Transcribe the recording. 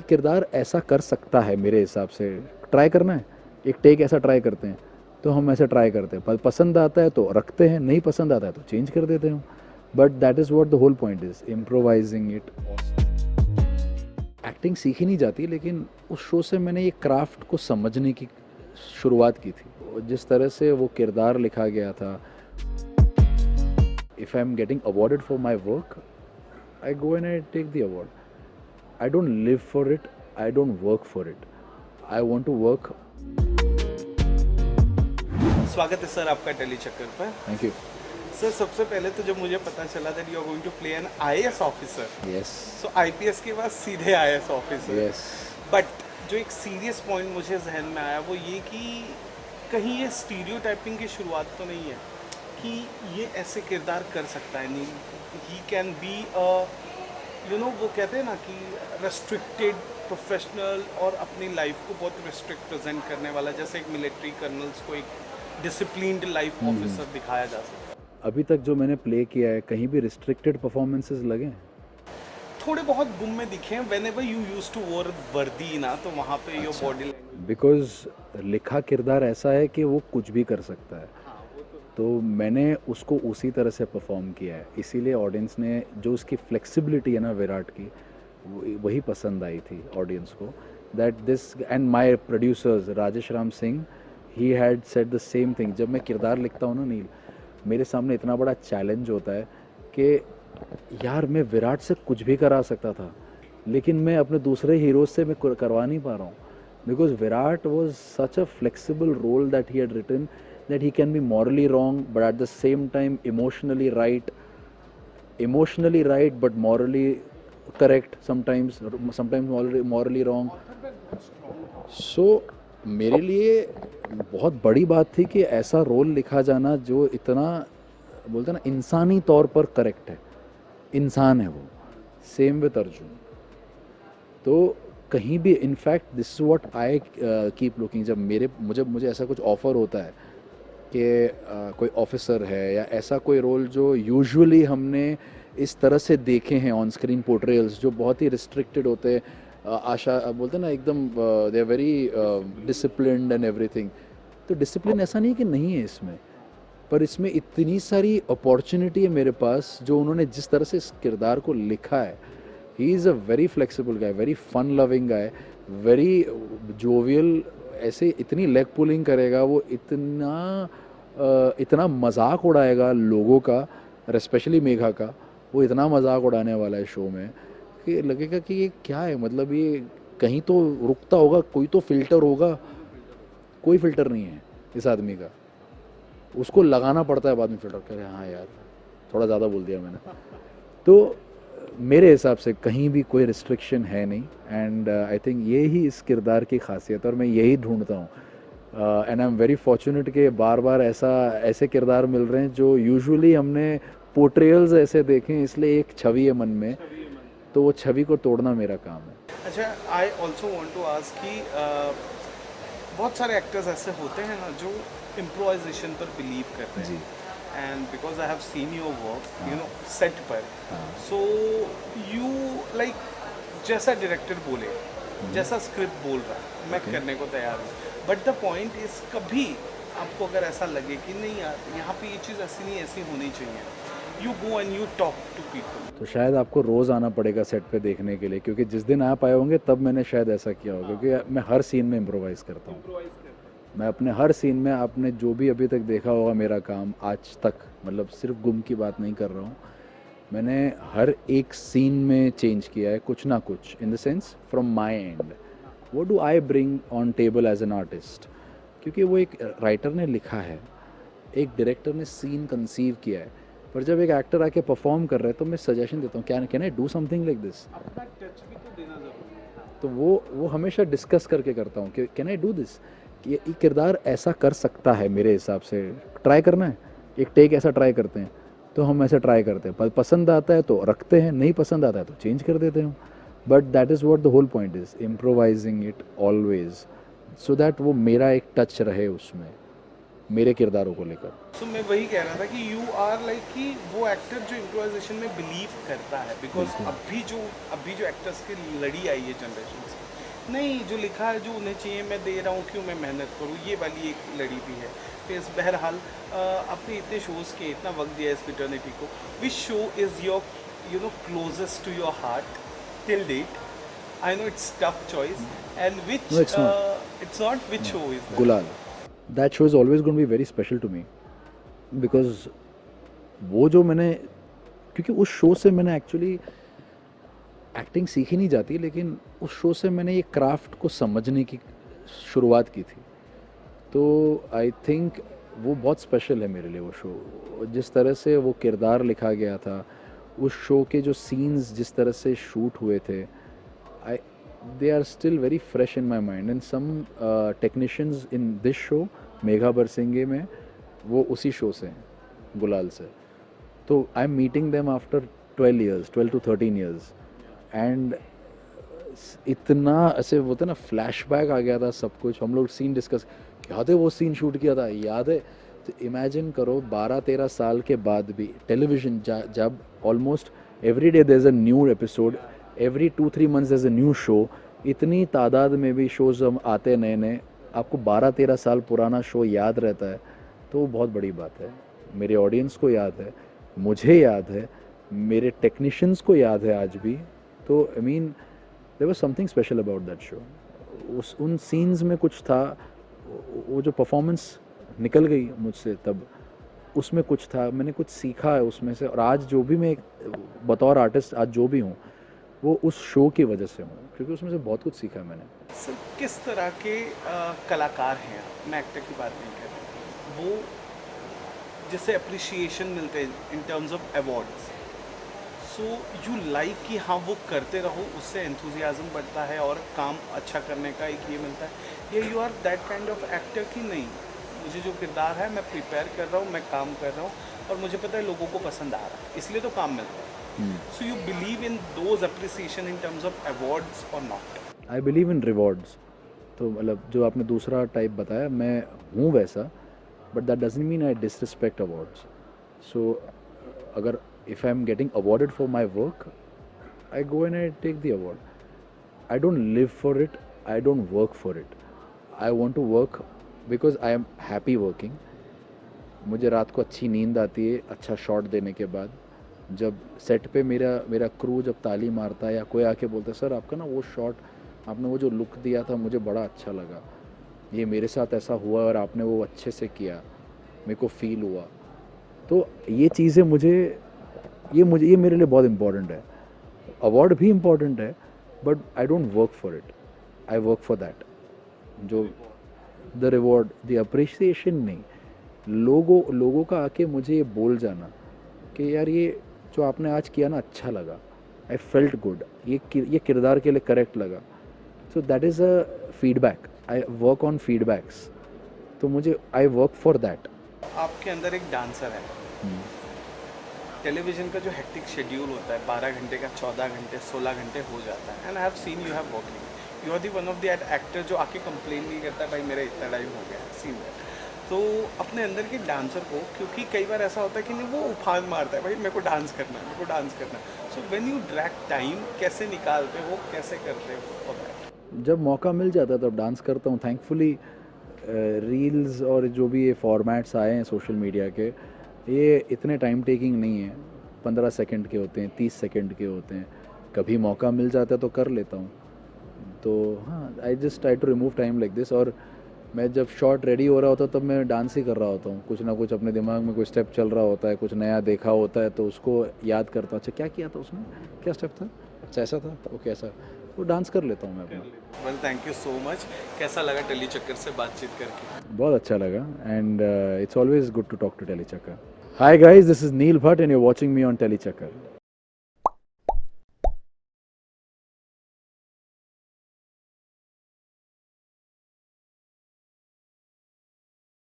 किरदार ऐसा कर सकता है मेरे हिसाब से, ट्राई करना है, एक टेक ऐसा ट्राई करते हैं, तो हम ऐसे ट्राई करते हैं, पसंद आता है तो रखते हैं, नहीं पसंद आता है तो चेंज कर देते हैं। But that is what the whole point is, improvising it. Acting सीखी नहीं जाती, लेकिन उस शो से मैंने ये क्राफ्ट को समझने की शुरुआत की थी। जिस तरह से वो किरदार लिखा गया था, if I am getting awarded for my work, I go and I take the award. I don't live for it, I don't work for it, I want to work. स्वागत है सर आपका टेली चक्कर पर। Thank you. Sir सबसे पहले तो जब मुझे पता चला that you are going to play an IAS officer, yes so IPS के बाद सीधे आईएएस ऑफिसर। यस। बट जो एक सीरियस पॉइंट मुझे जहन में आया वो ये कि कहीं ये स्टीरियोटाइपिंग की शुरुआत तो नहीं है कि ये ऐसे किरदार कर सकता है, नहीं ही कैन बी वो कहते हैं ना कि रेस्ट्रिक्टेड प्रोफेशनल और अपनी लाइफ को बहुत रिस्ट्रिक्ट प्रेजेंट करने वाला, जैसे एक मिलिट्री कर्नल्स को एक डिसिप्लिन्ड लाइफ ऑफिसर दिखाया जा सकता है। अभी तक जो मैंने प्ले किया है, कहीं भी रिस्ट्रिक्टेड परफॉर्मेंसेस लगे हैं? थोड़े बहुत गुम में दिखे हैं। Whenever you used to wear वर्दी ना, तो वहाँ पे योर बॉडी लैंग्वेज, बिकॉज लिखा किरदार ऐसा है कि वो कुछ भी कर सकता है, तो मैंने उसको उसी तरह से परफॉर्म किया है। इसीलिए ऑडियंस ने जो उसकी फ्लेक्सिबिलिटी है ना विराट की, वही पसंद आई थी ऑडियंस को। That this and my producers Rajesh Ram Singh, he had said the same thing. जब मैं किरदार लिखता हूँ ना नील, मेरे सामने इतना बड़ा चैलेंज होता है कि यार मैं विराट से कुछ भी करा सकता था, लेकिन मैं अपने दूसरे हीरोज से मैं करवा नहीं पा रहा हूँ, because Virat was such a flexible role that he had written, that he can be morally wrong but at the same time emotionally right but morally correct, sometimes morally wrong. So मेरे लिए बहुत बड़ी बात थी कि ऐसा रोल लिखा जाना जो इतना बोलते हैं ना इंसानी तौर पर करेक्ट है, इंसान है वो। Same with Arjun. तो कहीं भी in fact this is what I keep looking, जब मुझे ऐसा कुछ ऑफ़र होता है कि कोई ऑफिसर है या ऐसा कोई रोल जो यूजुअली हमने इस तरह से देखे हैं ऑन स्क्रीन पोर्ट्रेयल्स, जो बहुत ही रिस्ट्रिक्टेड होते हैं, आशा बोलते हैं ना एकदम they are very disciplined and everything. तो डिसिप्लिन ऐसा नहीं है कि नहीं है इसमें, पर इसमें इतनी सारी अपॉर्चुनिटी है मेरे पास, जो उन्होंने जिस तरह से इस किरदार को लिखा है। He is a very flexible guy, very fun loving guy, very jovial. ऐसे इतनी लेग पुलिंग करेगा वो, इतना मजाक उड़ाएगा लोगों का, स्पेशली मेघा का। वो इतना मजाक उड़ाने वाला है शो में कि लगेगा कि ये क्या है, मतलब ये कहीं तो रुकता होगा, कोई तो फिल्टर होगा। कोई फिल्टर नहीं है इस आदमी का, उसको लगाना पड़ता है बाद में फिल्टर। कह रहे हाँ यार थोड़ा ज़्यादा बोल दिया मैंने। तो मेरे हिसाब से कहीं भी कोई रिस्ट्रिक्शन है नहीं, एंड आई थिंक ये ही इस किरदार की खासियत है, और मैं यही ढूंढता हूँ। And I am very fortunate कि बार बार ऐसे किरदार मिल रहे हैं जो यूजुअली हमने पोर्ट्रेयल्स ऐसे देखे हैं, इसलिए एक छवि है मन में, तो वो छवि को तोड़ना मेरा काम है। अच्छा, I also want to ask कि बहुत सारे एक्टर्स ऐसे होते हैं ना जो इम्प्रोवाइजेशन पर बिलीव करते हैं, and because I have seen your work set पर, सो यू लाइक जैसा डायरेक्टर बोले, जैसा स्क्रिप्ट बोल रहा है, मैं करने को तैयार हूँ। बट द पॉइंट इज, कभी आपको अगर ऐसा लगे कि नहीं यार यहाँ पे ये चीज़ ऐसी नहीं ऐसी होनी चाहिए, you go and you talk to people. तो शायद आपको रोज़ आना पड़ेगा सेट पे देखने के लिए, क्योंकि जिस दिन आप आए होंगे तब मैंने शायद ऐसा किया होगा, क्योंकि मैं हर सीन में इम्प्रोवाइज़ करता हूँ। मैं अपने हर सीन में, आपने जो भी अभी तक देखा होगा मेरा काम आज तक, मतलब सिर्फ गुम की बात नहीं कर रहा हूँ, मैंने हर एक सीन में चेंज किया है कुछ ना कुछ, in the sense from my end what do I bring on table as an artist. क्योंकि वो एक राइटर ने लिखा है, एक डायरेक्टर ने सीन कंसीव किया है, पर जब एक एक्टर आके परफॉर्म कर रहा है तो मैं सजेशन देता हूँ, can I do something like this. तो वो हमेशा डिस्कस करके करता हूँ कि कैन आई डू दिस, ये किरदार ऐसा कर सकता है मेरे हिसाब से, ट्राई करना है, एक टेक ऐसा ट्राई करते हैं, तो हम ऐसे ट्राई करते हैं, पसंद आता है तो रखते हैं, नहीं पसंद आता है तो चेंज कर देते हैं। But that is what the whole point is, improvising it always, so that वो मेरा एक टच रहे उसमें। मेरे किरदारों को लेकर। सो मैं वही कह रहा था कि यू आर लाइक कि वो एक्टर जो इम्प्रोवाइजेशन में बिलीव करता है, बिकॉज अभी जो एक्टर्स की लड़ी आई है जनरेशन से, नहीं जो लिखा है जो उन्हें चाहिए मैं दे रहा हूँ, क्यों मैं मेहनत करूँ, ये वाली एक लड़ी भी है। फिर बहरहाल आपने इतने शोज़ के इतना वक्त दिया इस फिटर्निटी को, which show is your closest to your heart till date? I know it's tough choice, and which No, it's not. it's not. Which show is that? गुलाल, that show is always going to be very special to me because वो जो मैंने, क्योंकि उस show से मैंने actually acting सीखी नहीं जाती, लेकिन उस शो से मैंने ये क्राफ्ट को समझने की शुरुआत की थी। तो आई थिंक वो बहुत स्पेशल है मेरे लिए वो शो। जिस तरह से वो किरदार लिखा गया था, उस शो के जो सीन्स जिस तरह से शूट हुए थे, they are still very fresh in my mind, and some technicians in this show Megha बरसिंगे में वो उसी शो से हैं, गुलाल से। तो I am meeting them after 12 to 13 years, and इतना ऐसे होता है ना, फ्लैशबैक आ गया था सब कुछ। हम लोग सीन डिस्कस, याद है वो सीन शूट किया था, याद है। तो इमेजिन करो 12-13 साल के बाद भी टेलीविज़न जब almost every day there is a new episode, every 2-3 months there's a new show, इतनी तादाद में भी शोज़ हम आते नए नए, आपको 12-13 साल पुराना शो याद रहता है, तो वो बहुत बड़ी बात है। मेरे ऑडियंस को याद है, मुझे याद है, मेरे टेक्नीशियंस को याद है आज भी। तो I mean there was something special about that show. उन सीन्स में कुछ था, वो जो परफॉर्मेंस निकल गई मुझसे तब, उसमें कुछ था, मैंने कुछ सीखा है उसमें से। और आज जो भी मैं बतौर आर्टिस्ट आज जो भी हूँ, वो उस शो की वजह से हूँ, क्योंकि उसमें से बहुत कुछ सीखा है मैंने। सर किस तरह के कलाकार हैं, मैं एक्टर की बात नहीं कर रहा, वो जैसे अप्रिशिएशन मिलते हैं in terms of awards, so you like कि हाँ वो करते रहो, उससे एंथुजियाज्म बढ़ता है और काम अच्छा करने का एक ये मिलता है, या you are that kind of actor कि नहीं, मुझे जो किरदार है मैं प्रिपेयर कर रहा हूँ, मैं काम कर रहा हूँ और मुझे पता है लोगों को पसंद आ रहा है, इसलिए तो काम मिल रहा है। So you believe in those appreciation in terms of awards or not? I believe in rewards. तो मतलब जो आपने दूसरा टाइप बताया, मैं हूँ वैसा, but that doesn't mean I disrespect awards. So अगर if I'm getting awarded for my work, I go and I take the award. I don't live for it. I don't work for it. I want to work because I am happy working. मुझे रात को अच्छी नींद आती है अच्छा shot देने के बाद। जब सेट पे मेरा क्रू जब ताली मारता है या कोई आके बोलता है सर आपका ना वो शॉट, आपने वो जो लुक दिया था मुझे बड़ा अच्छा लगा, ये मेरे साथ ऐसा हुआ और आपने वो अच्छे से किया, मेरे को फील हुआ। तो ये चीज़ें ये मेरे लिए बहुत इम्पॉर्टेंट है। अवार्ड भी इम्पॉर्टेंट है, but I don't work for it, I work for that. जो द रिवॉर्ड, द अप्रिसिएशन नहीं, लोगों का आके मुझे ये बोल जाना कि यार ये जो आपने आज किया ना अच्छा लगा, आई फेल्ट गुड, ये किरदार के लिए करेक्ट लगा। So that is a feedback, I work on feedbacks, तो मुझे आई वर्क फॉर दैट। आपके अंदर एक डांसर है, टेलीविज़न का जो हेक्टिक शेड्यूल होता है 12 घंटे का 14 घंटे 16 घंटे हो जाता है, and I have seen you have working, you are the one of the actor जो आके कंप्लेन नहीं करता भाई मेरा इतना टाइम हो गया, सीन दैट। तो अपने अंदर के डांसर को, क्योंकि कई बार ऐसा होता है कि नहीं वो उफान मारता है भाई मेरे को डांस करना है, मेरे को डांस करना है, so when you drag time कैसे निकालते हो, कैसे करते हो फॉर दैट? जब मौका मिल जाता है तब डांस करता हूँ। थैंकफुली रील्स और जो भी ये फॉर्मेट्स आए हैं सोशल मीडिया के, ये इतने टाइम टेकिंग नहीं है, 15 सेकंड के होते हैं, 30 सेकंड के होते हैं। कभी मौका मिल जाता है तो कर लेता हूँ। तो हाँ, I just try to remove time like this. और मैं जब शॉट रेडी हो रहा होता तब मैं डांस ही कर रहा होता हूँ, कुछ ना कुछ अपने दिमाग में कोई स्टेप चल रहा होता है, कुछ नया देखा होता है तो उसको याद करता हूँ, अच्छा क्या किया था उसमें, क्या स्टेप था, अच्छा ऐसा था, ओके ऐसा, वो डांस कर लेता हूँ मैं अपना। Well thank you so much. कैसा लगा टेली चक्कर से बातचीत करके? बहुत अच्छा लगा, and it's always good to talk to Tele Chakkar. Hi guys, this is Neel Bhatt and you are watching me on Tele चक्कर।